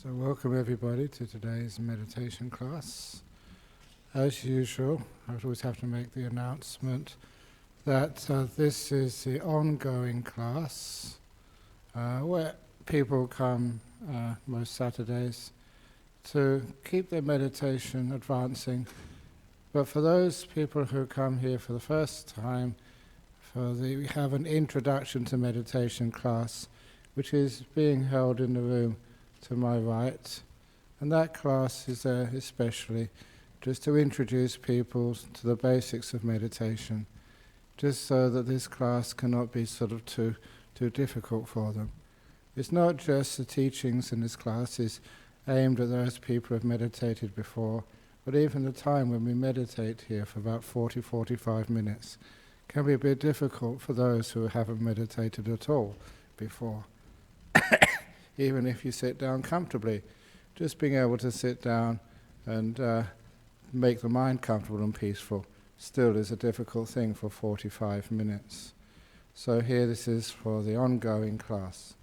So welcome everybody to today's meditation class. As usual, I always have to make the announcement that this is the ongoing class where people come most Saturdays to keep their meditation advancing. But for those people who come here for the first time, we have an introduction to meditation class which is being held in the room to my right, and that class is there especially just to introduce people to the basics of meditation, just so that this class cannot be sort of too difficult for them. It's not just the teachings in this class is aimed at those people who have meditated before, but even the time when we meditate here for about 40-45 minutes can be a bit difficult for those who haven't meditated at all before. Even if you sit down comfortably, just being able to sit down and make the mind comfortable and peaceful still is a difficult thing for 45 minutes. So here this is for the ongoing class.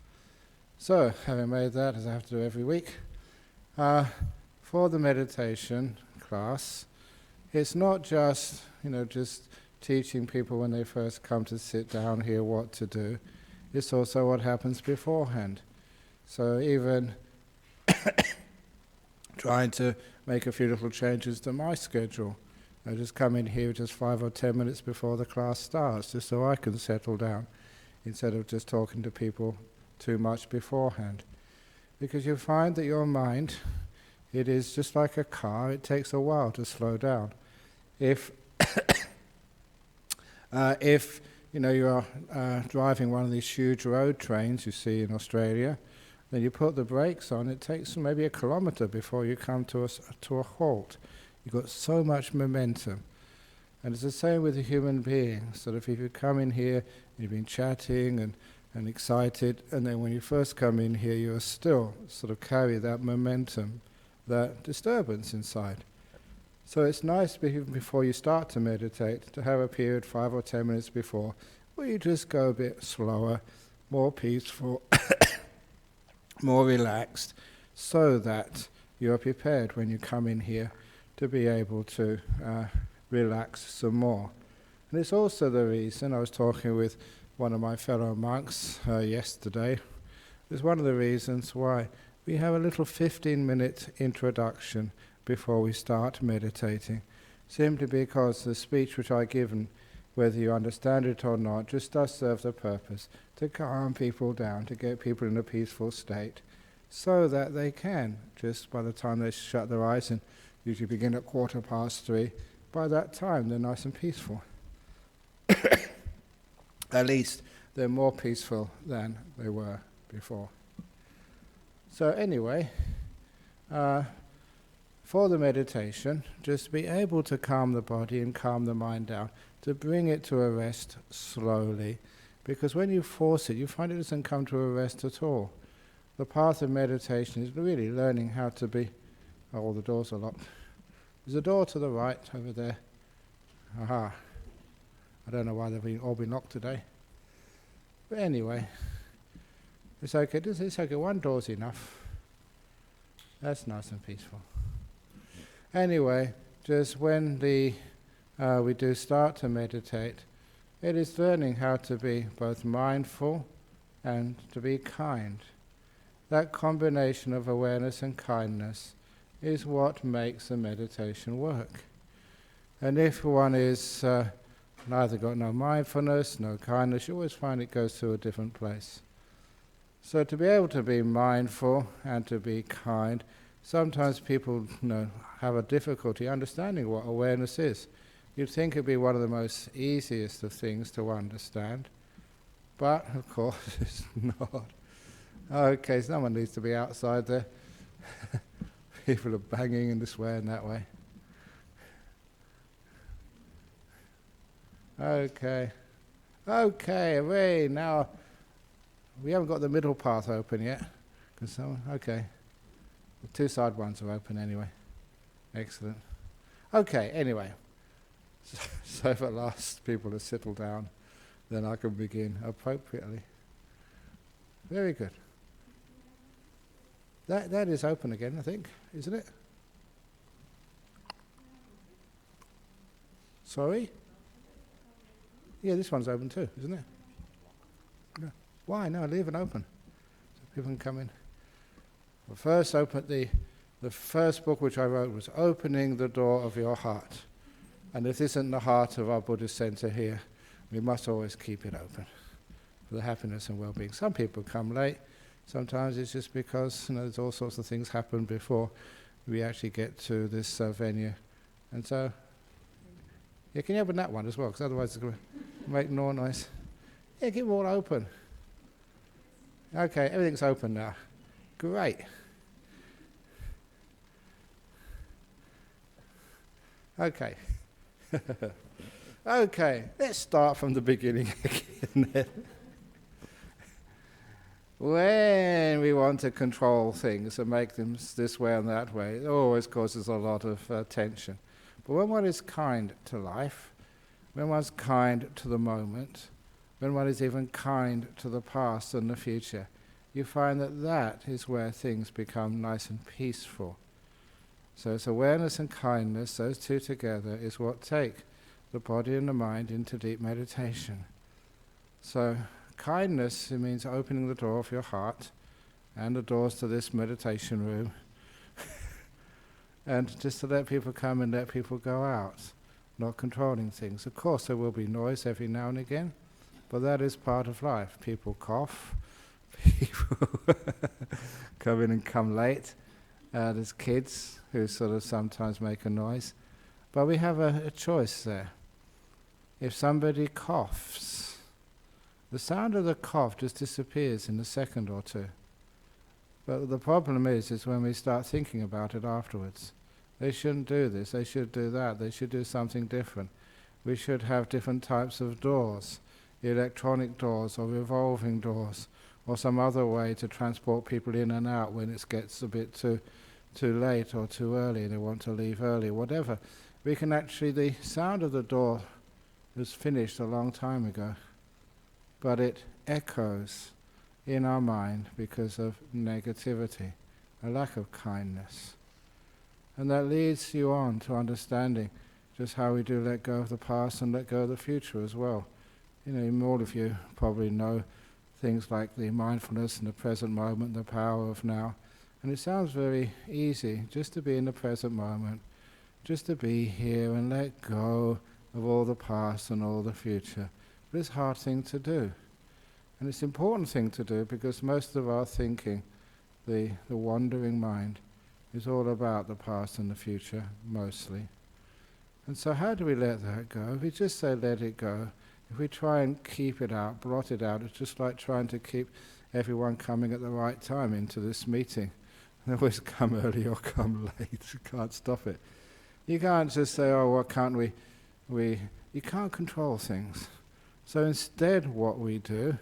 So, having made that, as I have to do every week, for the meditation class, it's not just, just teaching people when they first come to sit down here what to do. It's also what happens beforehand. So even trying to make a few little changes to my schedule. I just come in here just 5 or 10 minutes before the class starts, just so I can settle down, instead of just talking to people too much beforehand. Because you find that your mind, it is just like a car, it takes a while to slow down. If you are driving one of these huge road trains you see in Australia, then you put the brakes on, it takes maybe a kilometre before you come to a halt. You've got so much momentum. And it's the same with a human being. So if you come in here, you've been chatting and excited, and then when you first come in here, you are still sort of carry that momentum, that disturbance inside. So it's nice, even before you start to meditate, to have a period 5 or 10 minutes before where you just go a bit slower, more peaceful, more relaxed, so that you're prepared when you come in here to be able to relax some more. And it's also the reason, I was talking with one of my fellow monks yesterday, it's one of the reasons why we have a little 15-minute introduction before we start meditating, simply because the speech which I've given, whether you understand it or not, just does serve the purpose to calm people down, to get people in a peaceful state, so that they can, just by the time they shut their eyes, and usually begin at 3:15, by that time they're nice and peaceful. At least they're more peaceful than they were before. So anyway, for the meditation, just be able to calm the body and calm the mind down, to bring it to a rest slowly, because when you force it, you find it doesn't come to a rest at all. The path of meditation is really learning how to be... Oh, all the doors are locked. There's a door to the right over there. Aha. I don't know why they've all been locked today. But anyway, it's okay. It's okay. One door's enough. That's nice and peaceful. Anyway, just when we do start to meditate, it is learning how to be both mindful and to be kind. That combination of awareness and kindness is what makes the meditation work. And if one is neither got no mindfulness, no kindness, you always find it goes to a different place. So to be able to be mindful and to be kind, sometimes people have a difficulty understanding what awareness is. You'd think it'd be one of the most easiest of things to understand, but of course it's not. Okay, someone needs to be outside there. People are banging in this way and that way. Okay, now we haven't got the middle path open yet. Okay. The two side ones are open anyway. Excellent. Okay, anyway. So if at last people have settled down, then I can begin appropriately. Very good. That is open again, I think, isn't it? Sorry? Yeah, this one's open too, isn't it? No. Why? No, leave it open so people can come in. Well, first, open the first book which I wrote was Opening the Door of Your Heart. And this isn't the heart of our Buddhist centre here. We must always keep it open for the happiness and well-being. Some people come late. Sometimes it's just because there's all sorts of things happen before we actually get to this venue. And so, yeah, can you open that one as well? Because otherwise it's going to make more noise. Yeah, keep them all open. Okay, everything's open now. Great. Okay. Okay, let's start from the beginning again. When we want to control things and make them this way and that way, it always causes a lot of tension. But when one is kind to life, when one's kind to the moment, when one is even kind to the past and the future, you find that is where things become nice and peaceful. So it's awareness and kindness, those two together, is what take the body and the mind into deep meditation. So kindness, it means opening the door of your heart and the doors to this meditation room and just to let people come and let people go out, not controlling things. Of course there will be noise every now and again, but that is part of life. People cough, people come in and come late. There's kids who sort of sometimes make a noise. But we have a choice there. If somebody coughs, the sound of the cough just disappears in a second or two. But the problem is when we start thinking about it afterwards. They shouldn't do this, they should do that, they should do something different. We should have different types of doors, electronic doors or revolving doors, or some other way to transport people in and out when it gets a bit too late or too early, they want to leave early, whatever. We can actually, the sound of the door was finished a long time ago, but it echoes in our mind because of negativity, a lack of kindness. And that leads you on to understanding just how we do let go of the past and let go of the future as well. All of you probably know things like the mindfulness in the present moment, the power of now. And it sounds very easy just to be in the present moment, just to be here and let go of all the past and all the future. But it's a hard thing to do. And it's an important thing to do because most of our thinking, the wandering mind, is all about the past and the future, mostly. And so how do we let that go? If we just say let it go, if we try and keep it out, blot it out, it's just like trying to keep everyone coming at the right time into this meeting. They always come early or come late. You can't stop it. You can't just say, oh, what can't we? You can't control things. So instead what we do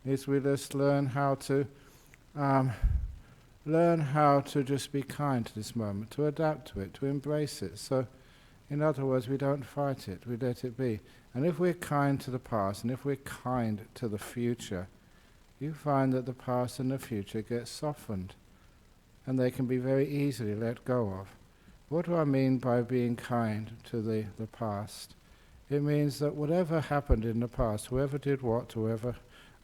is we just learn how to just be kind to this moment, to adapt to it, to embrace it. So in other words, we don't fight it, we let it be. And if we're kind to the past, and if we're kind to the future, you find that the past and the future get softened, and they can be very easily let go of. What do I mean by being kind to the past? It means that whatever happened in the past, whoever did what to whoever,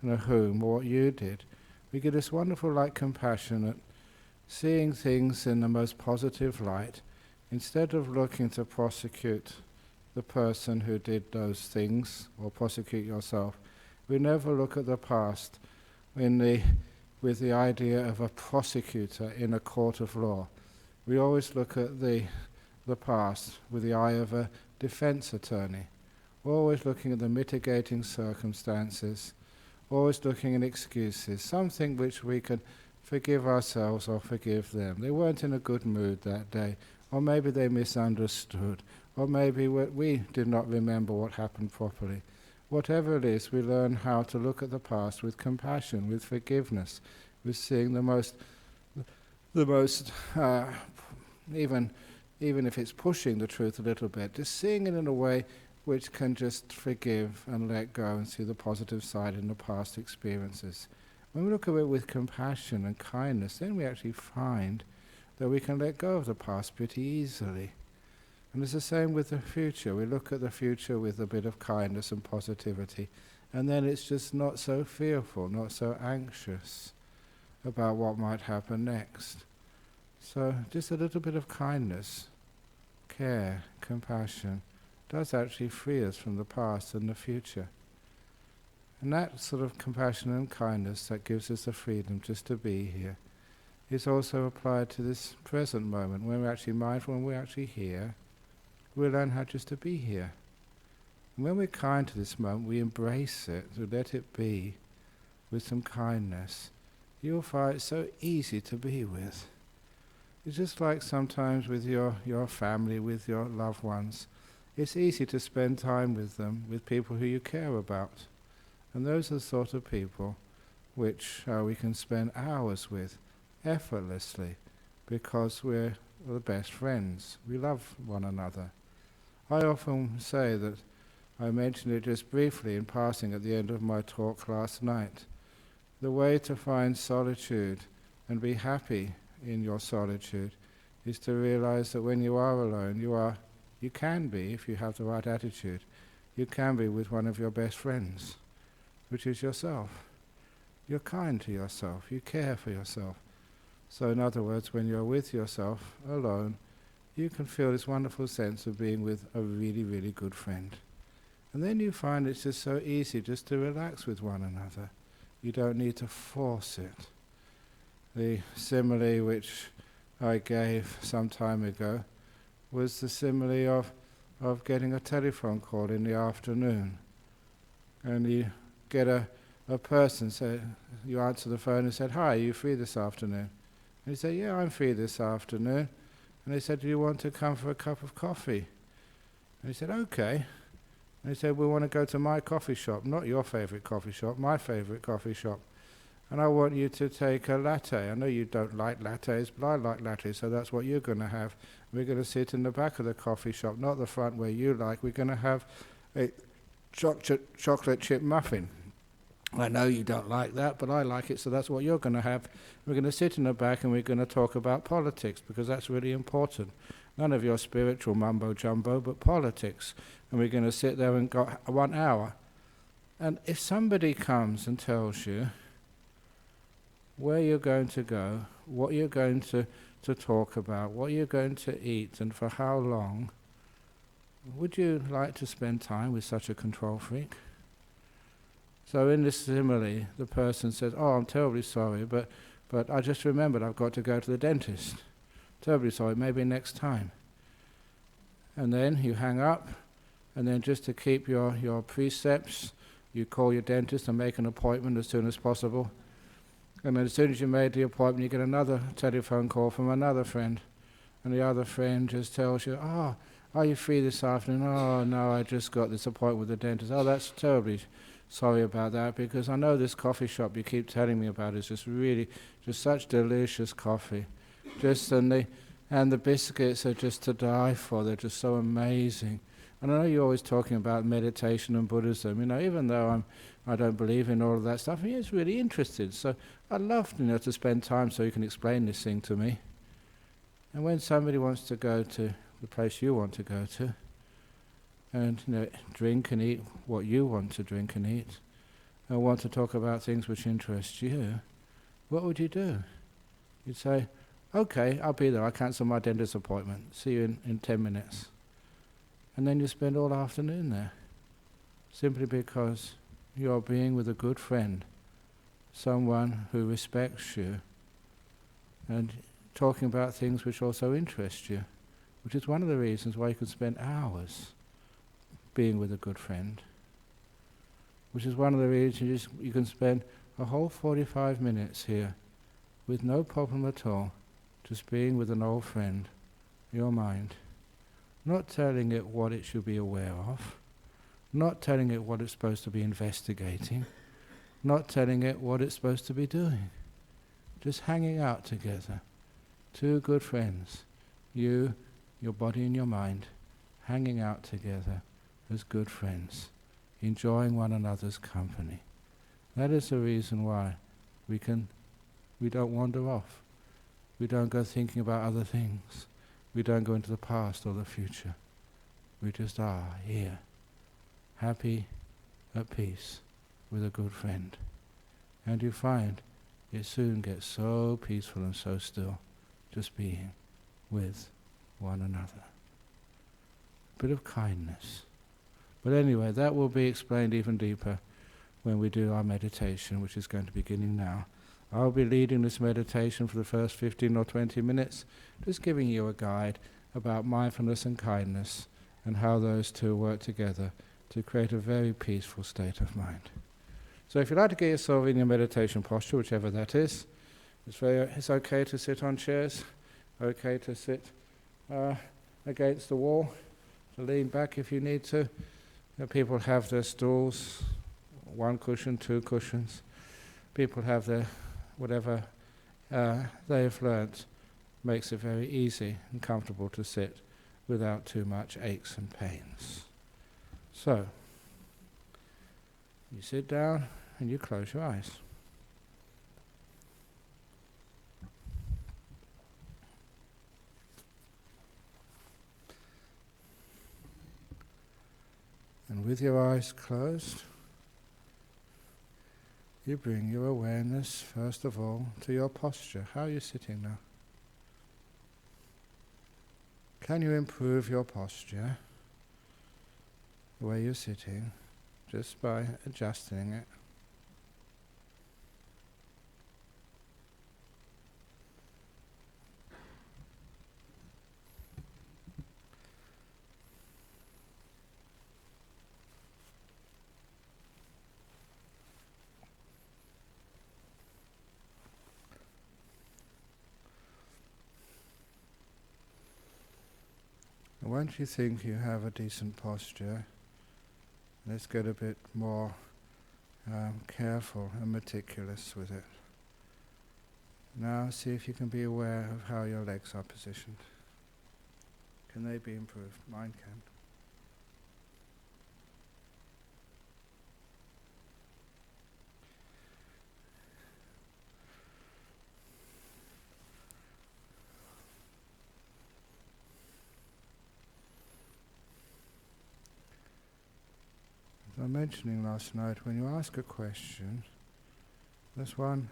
whom, or what you did, we get this wonderful compassionate, seeing things in the most positive light, instead of looking to prosecute the person who did those things, or prosecute yourself. We never look at the past with the idea of a prosecutor in a court of law. We always look at the past with the eye of a defense attorney. We're always looking at the mitigating circumstances, always looking at excuses, something which we can forgive ourselves or forgive them. They weren't in a good mood that day, or maybe they misunderstood, or maybe we did not remember what happened properly. Whatever it is, we learn how to look at the past with compassion, with forgiveness, with seeing the most, even if it's pushing the truth a little bit, just seeing it in a way which can just forgive and let go and see the positive side in the past experiences. When we look at it with compassion and kindness, then we actually find that we can let go of the past pretty easily. And it's the same with the future. We look at the future with a bit of kindness and positivity, and then it's just not so fearful, not so anxious about what might happen next. So just a little bit of kindness, care, compassion does actually free us from the past and the future. And that sort of compassion and kindness that gives us the freedom just to be here is also applied to this present moment. When we're actually mindful, when we're actually here, we learn how just to be here. And when we're kind to this moment, we embrace it, we let it be with some kindness. You'll find it so easy to be with. It's just like sometimes with your family, with your loved ones. It's easy to spend time with them, with people who you care about. And those are the sort of people which we can spend hours with effortlessly because we're the best friends. We love one another. I often say that, I mentioned it just briefly in passing at the end of my talk last night, the way to find solitude and be happy in your solitude is to realize that when you are alone, you can be, if you have the right attitude, you can be with one of your best friends, which is yourself. You're kind to yourself, you care for yourself. So in other words, when you're with yourself alone, you can feel this wonderful sense of being with a really, really good friend. And then you find it's just so easy just to relax with one another. You don't need to force it. The simile which I gave some time ago was the simile of getting a telephone call in the afternoon. And you get a person, say, you answer the phone and said, "Hi, are you free this afternoon?" And you say, "Yeah, I'm free this afternoon." And they said, "Do you want to come for a cup of coffee?" And he said, "Okay." And he said, "We want to go to my coffee shop, not your favourite coffee shop, my favourite coffee shop. And I want you to take a latte. I know you don't like lattes, but I like lattes, so that's what you're going to have. We're going to sit in the back of the coffee shop, not the front where you like. We're going to have a chocolate chip muffin. I know you don't like that, but I like it, so that's what you're going to have. We're going to sit in the back and we're going to talk about politics, because that's really important. None of your spiritual mumbo-jumbo, but politics. And we're going to sit there and got 1 hour. And if somebody comes and tells you where you're going to go, what you're going to talk about, what you're going to eat, and for how long, would you like to spend time with such a control freak? So in this simile, the person says, "Oh, I'm terribly sorry, but I just remembered I've got to go to the dentist. Terribly sorry, maybe next time." And then you hang up, and then just to keep your precepts, you call your dentist and make an appointment as soon as possible. And then as soon as you made the appointment, you get another telephone call from another friend. And the other friend just tells you, "Oh, are you free this afternoon?" "Oh, no, I just got this appointment with the dentist." "Oh, that's terribly sorry about that, because I know this coffee shop you keep telling me about is just really, just such delicious coffee. And the biscuits are just to die for. They're just so amazing. And I know you're always talking about meditation and Buddhism. Even though I don't believe in all of that stuff, he is really interested. So I'd love to spend time so you can explain this thing to me." And when somebody wants to go to the place you want to go to, and drink and eat what you want to drink and eat, and want to talk about things which interest you, what would you do? You'd say, "Okay, I'll be there. I'll cancel my dentist appointment. See you in 10 minutes. And then you spend all afternoon there, simply because you're being with a good friend, someone who respects you, and talking about things which also interest you, which is one of the reasons why you can spend hours being with a good friend, which is one of the reasons you can spend a whole 45 minutes here with no problem at all, just being with an old friend, your mind, not telling it what it should be aware of, not telling it what it's supposed to be investigating, not telling it what it's supposed to be doing, just hanging out together. Two good friends, you, your body and your mind, hanging out together as good friends, enjoying one another's company. That is the reason why We don't wander off. We don't go thinking about other things. We don't go into the past or the future. We just are here, happy, at peace, with a good friend. And you find it soon gets so peaceful and so still, just being with one another. A bit of kindness. But anyway, that will be explained even deeper when we do our meditation, which is going to be beginning now. I'll be leading this meditation for the first 15 or 20 minutes, just giving you a guide about mindfulness and kindness and how those two work together to create a very peaceful state of mind. So if you'd like to get yourself in your meditation posture, whichever that is, it's okay to sit on chairs, okay to sit against the wall, to lean back if you need to. People have their stools, 1 cushion, 2 cushions. People have their whatever they've learnt makes it very easy and comfortable to sit without too much aches and pains. So, you sit down and you close your eyes. And with your eyes closed, you bring your awareness, first of all, to your posture. How are you sitting now? Can you improve your posture, the way you're sitting, just by adjusting it? Once you think you have a decent posture, let's get a bit more careful and meticulous with it. Now see if you can be aware of how your legs are positioned. Can they be improved? Mine can. As I was mentioning last night, when you ask a question, that's one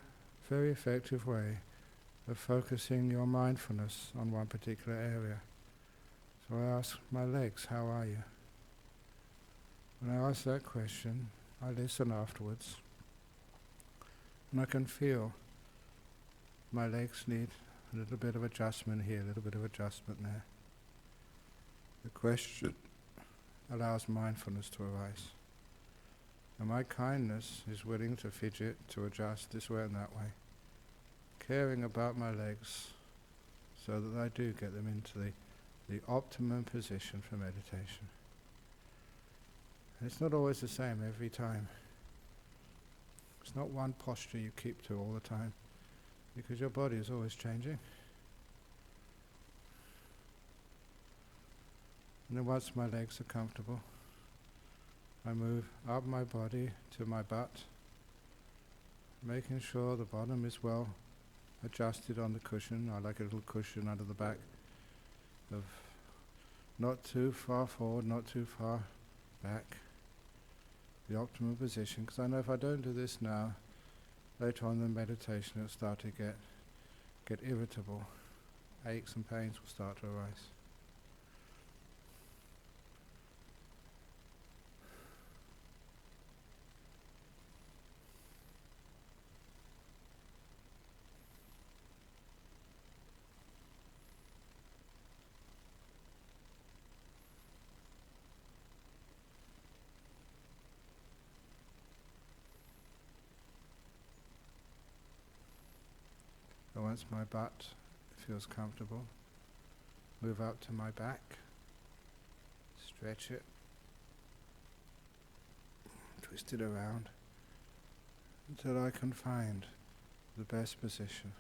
very effective way of focusing your mindfulness on one particular area. So I ask my legs, how are you? When I ask that question, I listen afterwards, and I can feel my legs need a little bit of adjustment here, a little bit of adjustment there. The question allows mindfulness to arise. And my kindness is willing to fidget, to adjust this way and that way, caring about my legs so that I do get them into the optimum position for meditation. And it's not always the same every time. It's not one posture you keep to all the time, because your body is always changing. And then once my legs are comfortable, I move up my body to my butt, making sure the bottom is well adjusted on the cushion. I like a little cushion under the back, of not too far forward, not too far back. The optimal position, because I know if I don't do this now, later on in the meditation it'll start to get irritable. Aches and pains will start to arise. So once my butt feels comfortable, move up to my back, stretch it, twist it around until I can find the best position.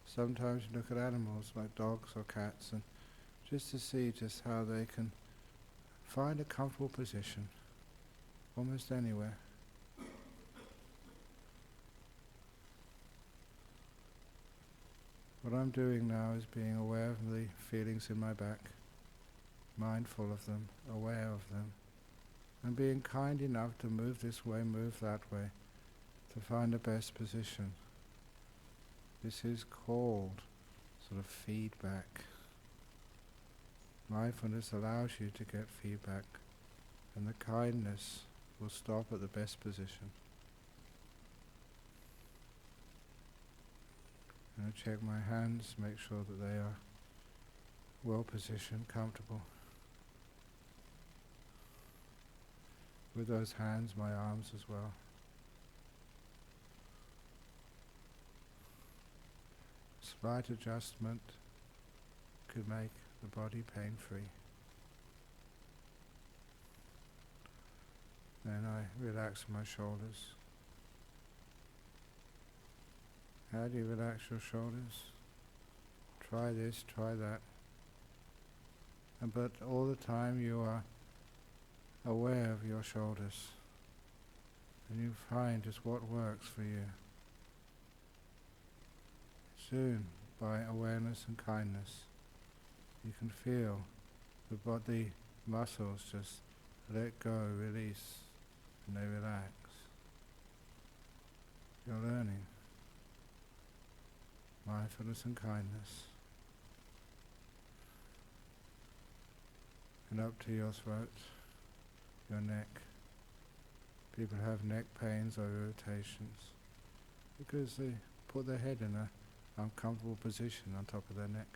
Sometimes you look at animals like dogs or cats and just to see just how they can find a comfortable position almost anywhere. What I'm doing now is being aware of the feelings in my back, mindful of them, aware of them, and being kind enough to move this way, move that way, to find the best position. This is called sort of feedback. Mindfulness allows you to get feedback, and the kindness will stop at the best position. I'm going to check my hands, make sure that they are well positioned, comfortable. With those hands, my arms as well. Slight adjustment could make the body pain-free. Then I relax my shoulders. How do you relax your shoulders? Try this, try that. But all the time you are aware of your shoulders, and you find just what works for you. Soon, by awareness and kindness, you can feel the body muscles just let go, release, and they relax. You're learning mindfulness and kindness. And up to your throat, your neck. People have neck pains or irritations because they put their head in an uncomfortable position on top of their neck.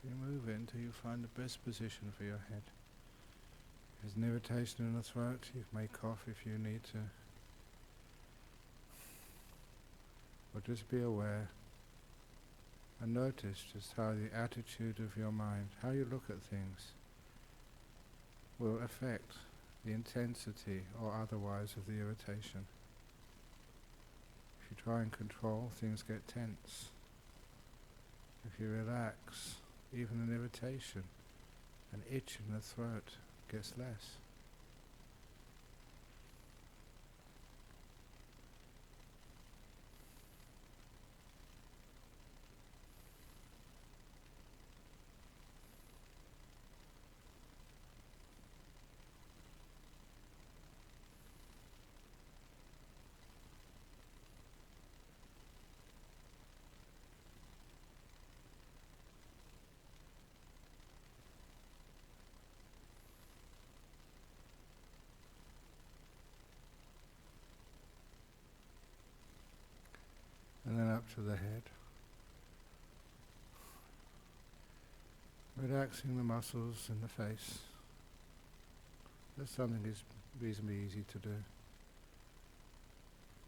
So you move it until you find the best position for your head. If there's an irritation in the throat, you may cough if you need to. Or just be aware and notice just how the attitude of your mind, how you look at things, will affect the intensity or otherwise of the irritation. If you try and control, things get tense. If you relax, even an irritation, an itch in the throat gets less. And then up to the head. Relaxing the muscles in the face. That's something that's reasonably easy to do.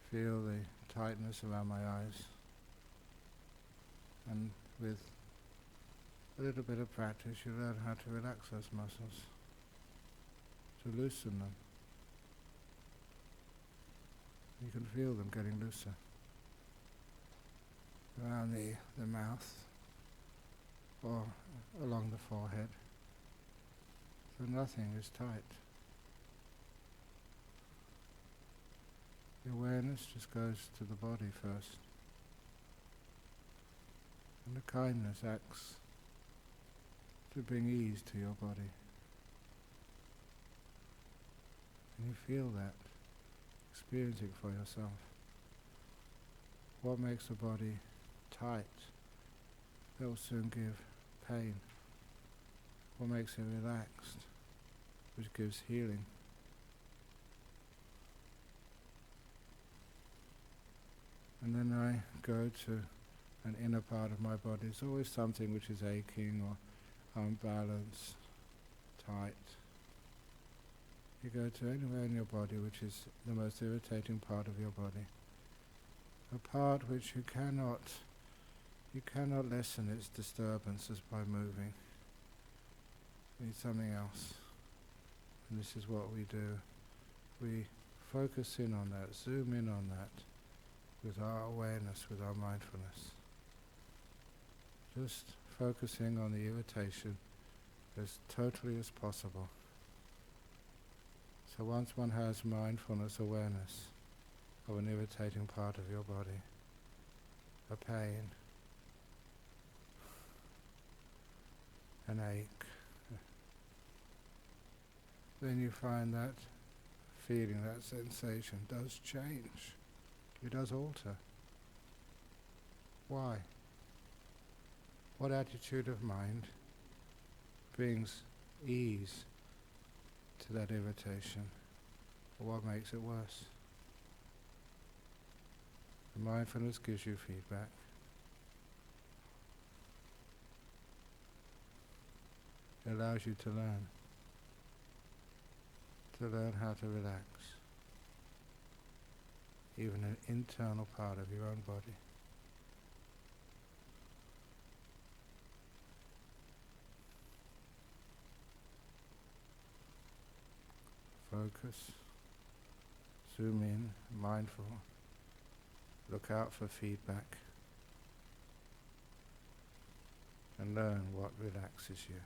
Feel the tightness around my eyes. And with a little bit of practice, you learn how to relax those muscles, to loosen them. You can feel them getting looser. Around the mouth or along the forehead. So nothing is tight. The awareness just goes to the body first. And the kindness acts to bring ease to your body. And you feel that, experiencing for yourself. What makes the body tight, that will soon give pain. What makes it relaxed, which gives healing. And then I go to an inner part of my body. It's always something which is aching or unbalanced, tight. You go to anywhere in your body which is the most irritating part of your body. A part which you cannot lessen its disturbances by moving. You need something else. And this is what we do. We focus in on that, zoom in on that with our awareness, with our mindfulness. Just focusing on the irritation as totally as possible. So once one has mindfulness awareness of an irritating part of your body, a pain, an ache, then you find that feeling, that sensation does change. It does alter. Why? What attitude of mind brings ease to that irritation? Or what makes it worse? The mindfulness gives you feedback. It allows you to learn how to relax, even an internal part of your own body. Focus, zoom in, mindful, look out for feedback, and learn what relaxes you.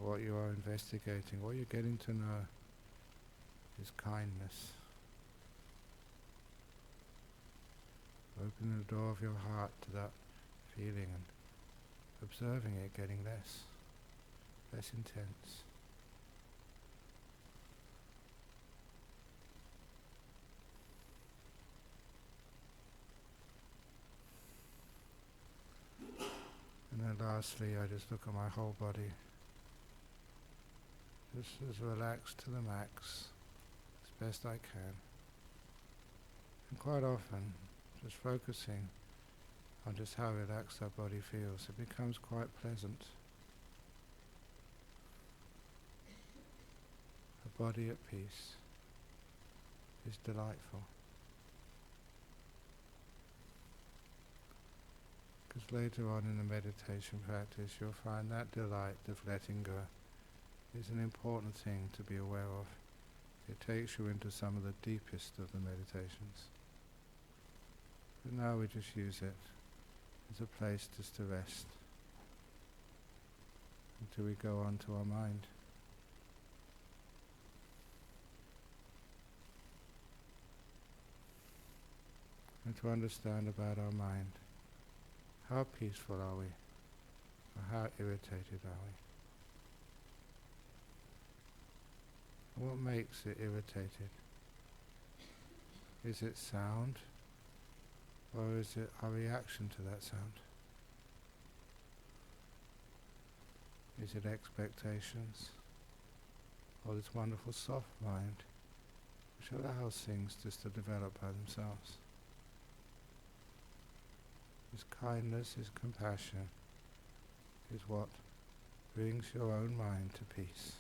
What you are investigating, what you're getting to know, is kindness. Open the door of your heart to that feeling and observing it getting less intense. And then lastly, I just look at my whole body. Just as relaxed to the max, as best I can. And quite often, just focusing on just how relaxed our body feels, it becomes quite pleasant. A body at peace is delightful. Because later on in the meditation practice, you'll find that delight of letting go is an important thing to be aware of. It takes you into some of the deepest of the meditations. But now we just use it as a place just to rest until we go on to our mind. And to understand about our mind. How peaceful are we? Or how irritated are we? What makes it irritated? Is it sound? Or is it our reaction to that sound? Is it expectations? Or this wonderful soft mind which allows things just to develop by themselves? Is kindness, is compassion, is what brings your own mind to peace.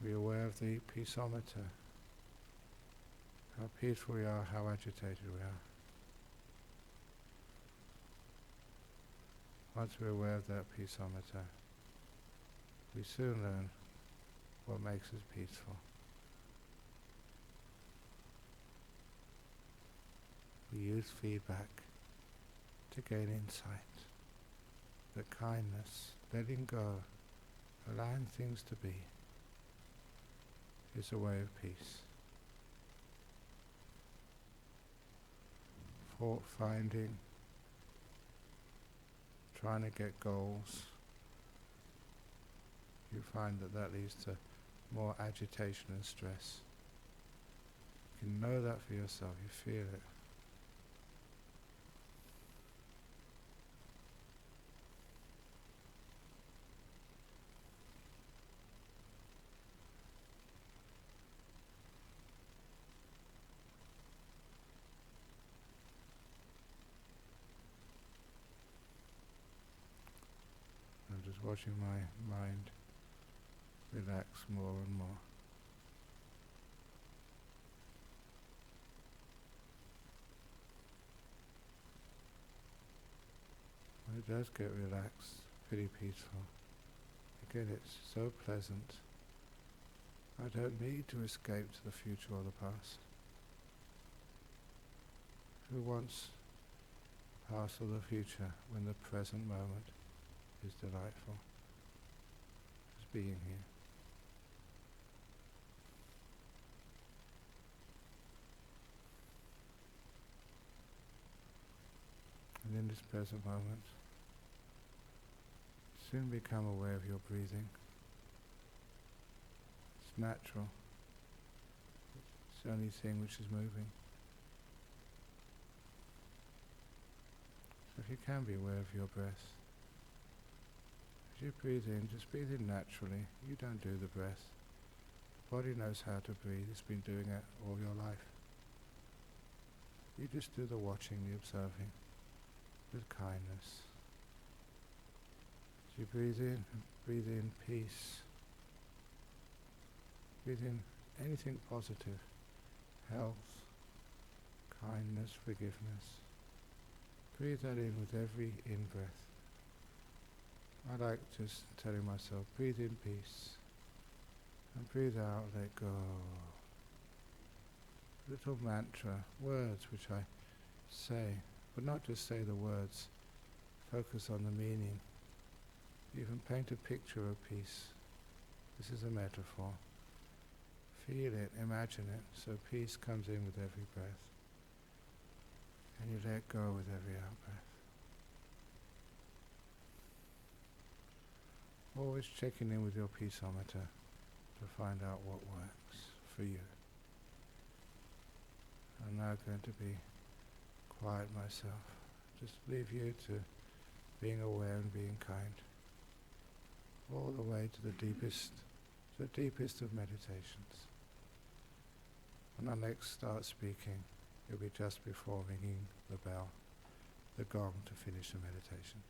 Be aware of the peaceometer, how peaceful we are, how agitated we are. Once we're aware of that peaceometer, we soon learn what makes us peaceful. We use feedback to gain insight. That kindness, letting go, allowing things to be, is a way of peace. Fault finding, trying to get goals, you find that leads to more agitation and stress. You can know that for yourself, you feel it. I'm just watching my mind relax more and more. When it does get relaxed, pretty peaceful. Again, it's so pleasant. I don't need to escape to the future or the past. Who wants the past or the future when the present moment is delightful? Just being here. in this present moment. Soon become aware of your breathing. It's natural. It's the only thing which is moving. So if you can be aware of your breath, as you breathe in, just breathe in naturally. You don't do the breath. The body knows how to breathe. It's been doing it all your life. You just do the watching, the observing, with kindness. As you breathe in peace. Breathe in anything positive, health, kindness, forgiveness. Breathe that in with every in-breath. I like just telling myself, breathe in peace, and breathe out, let go. Little mantra, words which I say, but not just say the words, focus on the meaning. Even paint a picture of peace. This is a metaphor. Feel it, imagine it, so peace comes in with every breath. And you let go with every out-breath. Always checking in with your peaceometer to find out what works for you. I'm now going to be quiet myself. Just leave you to being aware and being kind. All the way to the deepest of meditations. When I next start speaking, it'll be just before ringing the bell, the gong, to finish the meditation.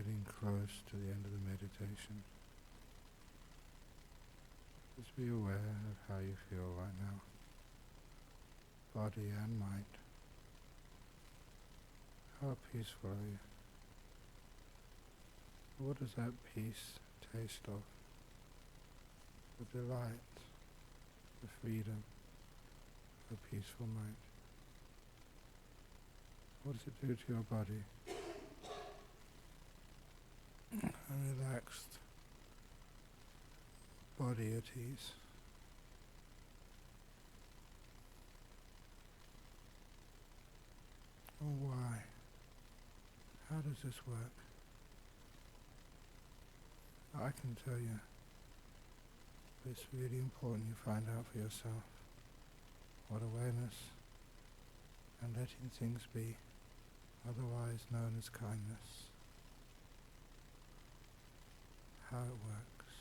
getting close to the end of the meditation. Just be aware of how you feel right now, body and mind. How peaceful are you? What does that peace taste of? The delight, the freedom, a peaceful mind. What does it do to your body? A relaxed body at ease. Oh, why? How does this work? I can tell you, but it's really important you find out for yourself what awareness and letting things be, otherwise known as kindness, how it works.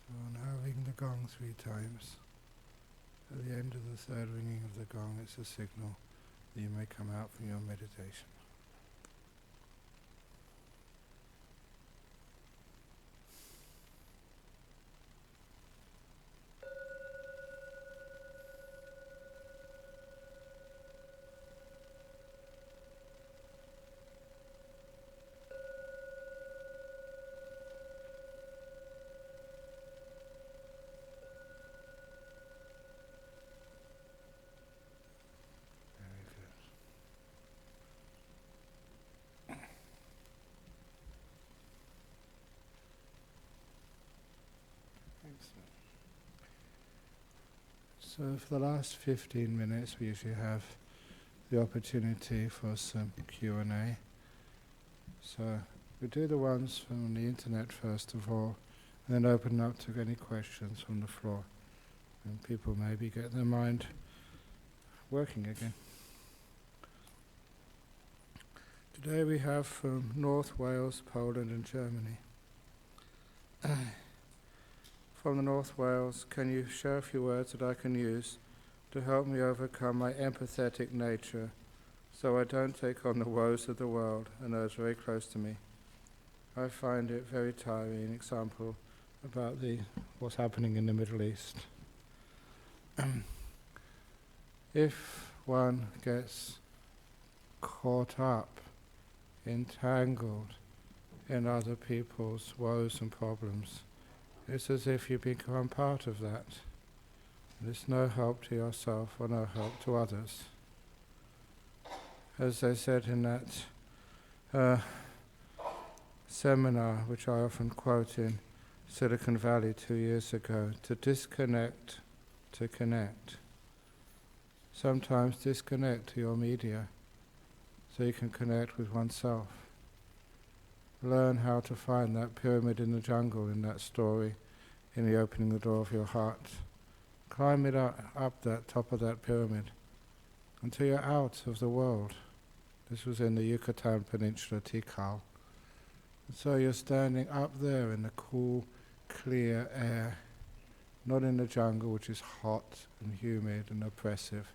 So now ring the gong 3 times. At the end of the third ringing of the gong, it's a signal that you may come out from your meditation. So for the last 15 minutes we usually have the opportunity for some Q&A. So we do the ones from the internet first of all, and then open up to any questions from the floor. And people maybe get their mind working again. Today we have from North Wales, Poland and Germany. From the North Wales, can you share a few words that I can use to help me overcome my empathetic nature so I don't take on the woes of the world and those very close to me? I find it very tiring. An example about what's happening in the Middle East. If one gets caught up, entangled in other people's woes and problems, it's as if you become part of that. There's no help to yourself or no help to others. As I said in that seminar, which I often quote in Silicon Valley 2 years ago, to disconnect, to connect. Sometimes disconnect to your media so you can connect with oneself. Learn how to find that pyramid in the jungle in that story, in the opening the door of your heart. Climb it up that top of that pyramid until you're out of the world. This was in the Yucatan Peninsula, Tikal. And so you're standing up there in the cool, clear air, not in the jungle, which is hot and humid and oppressive.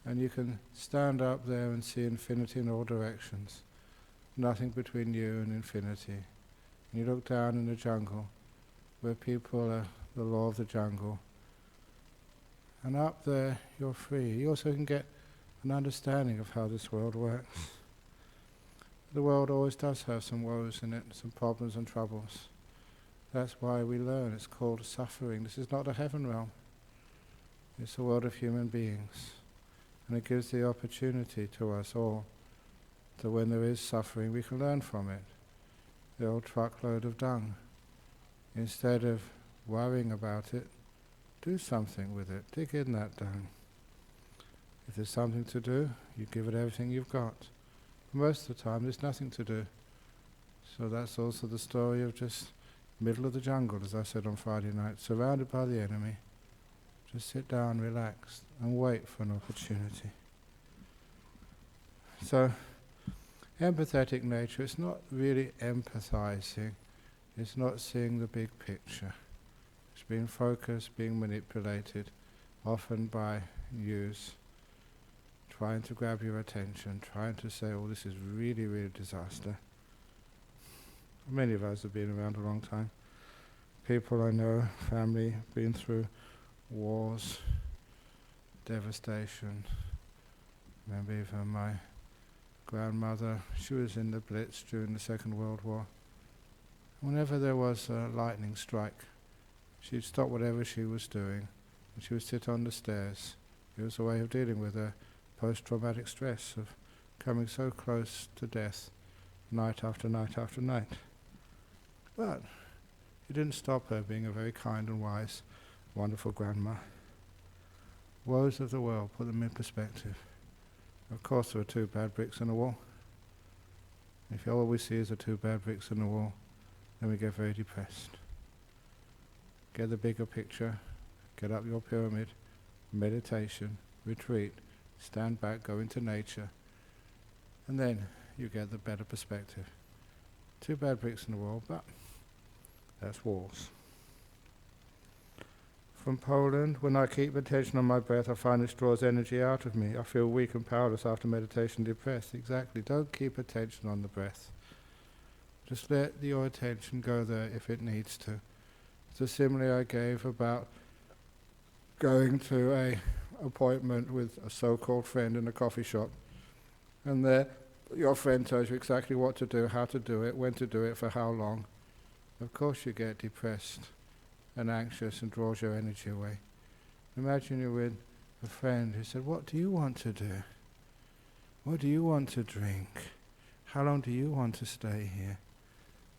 And you can stand up there and see infinity in all directions. Nothing between you and infinity. And you look down in the jungle, where people are the law of the jungle. And up there, you're free. You also can get an understanding of how this world works. The world always does have some woes in it, some problems and troubles. That's why we learn. It's called suffering. This is not a heaven realm. It's a world of human beings. And it gives the opportunity to us all that when there is suffering, we can learn from it. The old truckload of dung. Instead of worrying about it, do something with it. Dig in that dung. If there's something to do, you give it everything you've got. Most of the time, there's nothing to do. So that's also the story of just middle of the jungle, as I said on Friday night, surrounded by the enemy. Just sit down, relax, and wait for an opportunity. So, empathetic nature, it's not really empathizing. It's not seeing the big picture. It's being focused, being manipulated, often by yous, trying to grab your attention, trying to say, oh, this is really, really disaster. Many of us have been around a long time. People I know, family, been through wars, devastation. Remember even my grandmother, she was in the Blitz during the Second World War. Whenever there was a lightning strike, she'd stop whatever she was doing and she would sit on the stairs. It was a way of dealing with her post-traumatic stress of coming so close to death night after night after night. But it didn't stop her being a very kind and wise, wonderful grandma. Woes of the world, put them in perspective. Of course there are two bad bricks in the wall. If all we see is the two bad bricks in the wall, then we get very depressed. Get the bigger picture, get up your pyramid, meditation, retreat, stand back, go into nature, and then you get the better perspective. Two bad bricks in the wall, but that's walls. From Poland, when I keep attention on my breath, I find it draws energy out of me. I feel weak and powerless after meditation, depressed. Exactly. Don't keep attention on the breath. Just let your attention go there if it needs to. It's a simile I gave about going to a appointment with a so-called friend in a coffee shop, and there your friend tells you exactly what to do, how to do it, when to do it, for how long. Of course you get depressed and anxious and draws your energy away. Imagine you're with a friend who said, what do you want to do? What do you want to drink? How long do you want to stay here?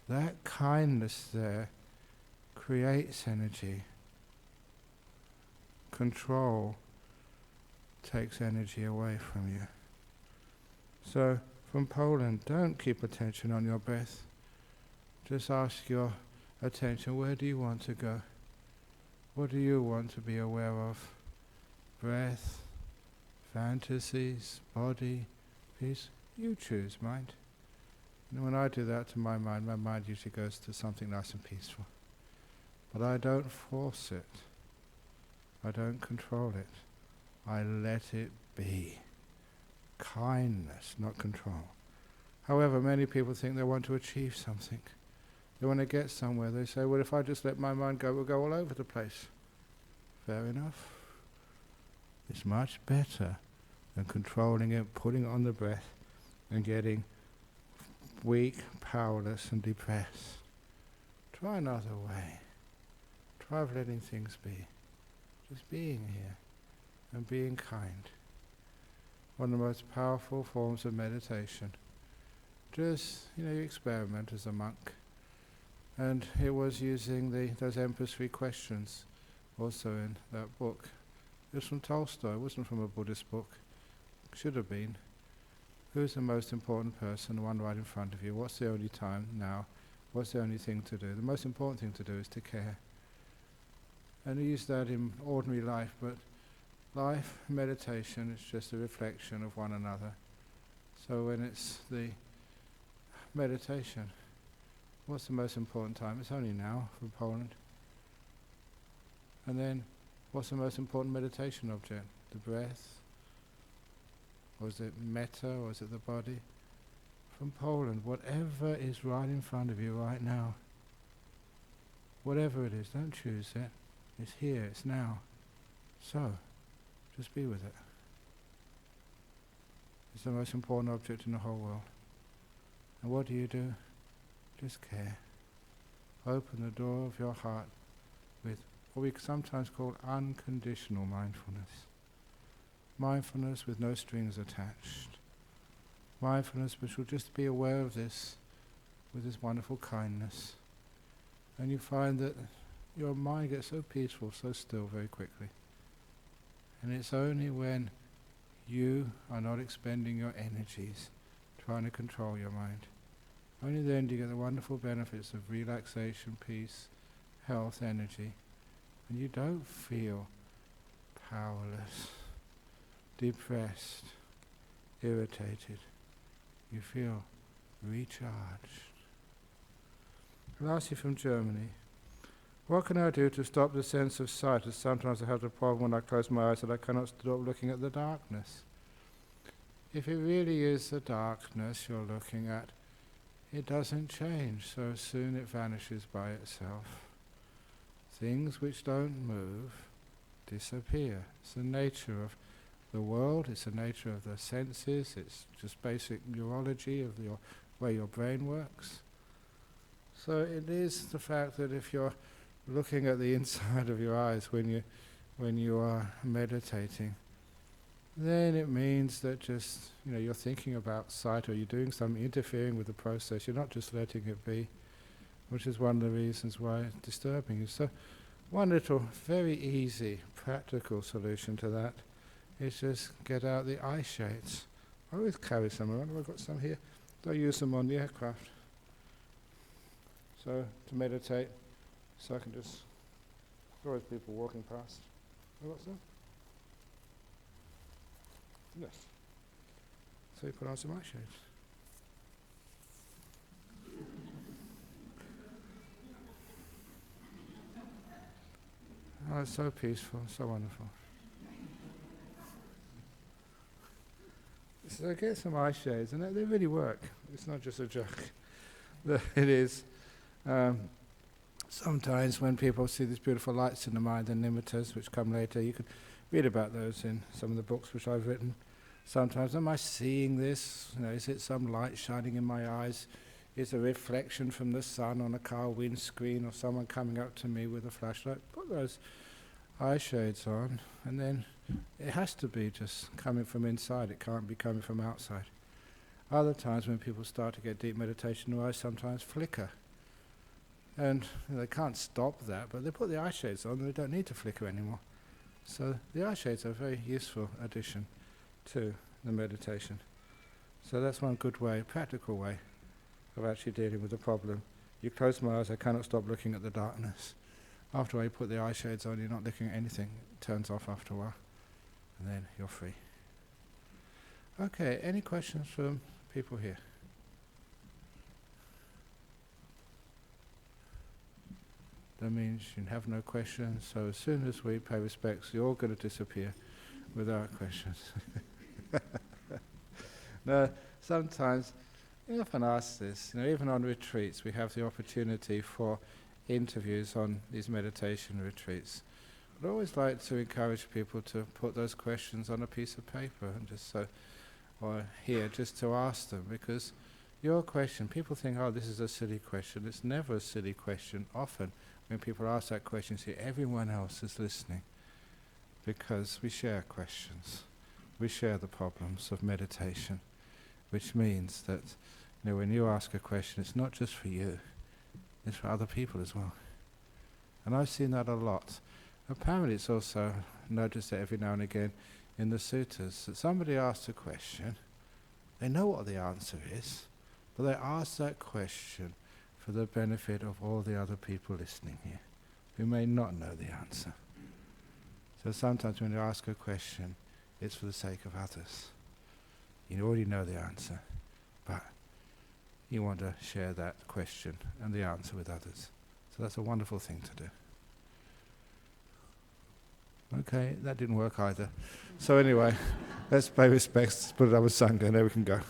That kindness there creates energy. Control takes energy away from you. So, from Poland, don't keep attention on your breath. Just ask your attention, where do you want to go? What do you want to be aware of? Breath, fantasies, body, peace? You choose, mind. And when I do that to my mind usually goes to something nice and peaceful. But I don't force it. I don't control it. I let it be. Kindness, not control. However, many people think they want to achieve something. They want to get somewhere. They say, well, if I just let my mind go, it will go all over the place. Fair enough. It's much better than controlling it, putting it on the breath, and getting weak, powerless, and depressed. Try another way. Try letting things be. Just being here and being kind. One of the most powerful forms of meditation. Just, you experiment as a monk. And it was using those Emperor's 3 questions, also in that book. It was from Tolstoy, it wasn't from a Buddhist book. Should have been. Who's the most important person, the one right in front of you? What's the only time now? What's the only thing to do? The most important thing to do is to care. And we use that in ordinary life, but life, meditation, is just a reflection of one another. So when it's the meditation, what's the most important time? It's only now from Poland. And then, what's the most important meditation object? The breath? Or is it metta? Or is it the body? From Poland, whatever is right in front of you right now, whatever it is, don't choose it. It's here, it's now. So, just be with it. It's the most important object in the whole world. And what do? Just care. Open the door of your heart with what we sometimes call unconditional mindfulness. Mindfulness with no strings attached. Mindfulness which will just be aware of this with this wonderful kindness. And you find that your mind gets so peaceful, so still very quickly. And it's only when you are not expending your energies trying to control your mind. Only then do you get the wonderful benefits of relaxation, peace, health, energy. And you don't feel powerless, depressed, irritated. You feel recharged. Lassie from Germany. What can I do to stop the sense of sight, as sometimes I have the problem when I close my eyes that I cannot stop looking at the darkness? If it really is the darkness you're looking at, it doesn't change, so soon it vanishes by itself. Things which don't move disappear. It's the nature of the world, it's the nature of the senses, it's just basic neurology of the way your brain works. So it is the fact that if you're looking at the inside of your eyes when you are meditating, then it means that just you're thinking about sight, or you're doing something interfering with the process. You're not just letting it be, which is one of the reasons why it's disturbing you. So one little very easy practical solution to that is just get out the eyeshades. I always carry some around. I've got some here. I use them on the aircraft. So to meditate, so I can just, there's always people walking past. Oh, what's that? Yes. So you put on some eyeshades. Oh, it's so peaceful, so wonderful. So get some eyeshades, and they really work. It's not just a joke. It is. Sometimes when people see these beautiful lights in the mind, the nimittas, which come later, you can read about those in some of the books which I've written. Sometimes, am I seeing this? Is it some light shining in my eyes? Is a reflection from the sun on a car windscreen, or someone coming up to me with a flashlight? Put those eyeshades on, and then it has to be just coming from inside. It can't be coming from outside. Other times when people start to get deep meditation, their eyes sometimes flicker. And they can't stop that, but they put the eyeshades on and they don't need to flicker anymore. So the eyeshades are a very useful addition to the meditation. So that's one good way, practical way of actually dealing with the problem. You close my eyes, I cannot stop looking at the darkness. After a while you put the eyeshades on, you're not looking at anything. It turns off after a while, and then you're free. Okay, any questions from people here? That means you have no questions, so as soon as we pay respects, you're all going to disappear without questions. No, sometimes, you often ask this, even on retreats, we have the opportunity for interviews on these meditation retreats. I'd always like to encourage people to put those questions on a piece of paper and or here, just to ask them, because your question, people think, oh, this is a silly question. It's never a silly question. Often, when people ask that question, see, everyone else is listening, because we share questions. We share the problems of meditation, which means that when you ask a question, it's not just for you, it's for other people as well. And I've seen that a lot. Apparently it's also noticed that every now and again in the suttas, that somebody asks a question, they know what the answer is, but they ask that question for the benefit of all the other people listening here, who may not know the answer. So sometimes when you ask a question, it's for the sake of others. You already know the answer, but you want to share that question and the answer with others. So that's a wonderful thing to do. Okay, that didn't work either. So anyway, let's pay respects, put it up with Sangha, and there we can go.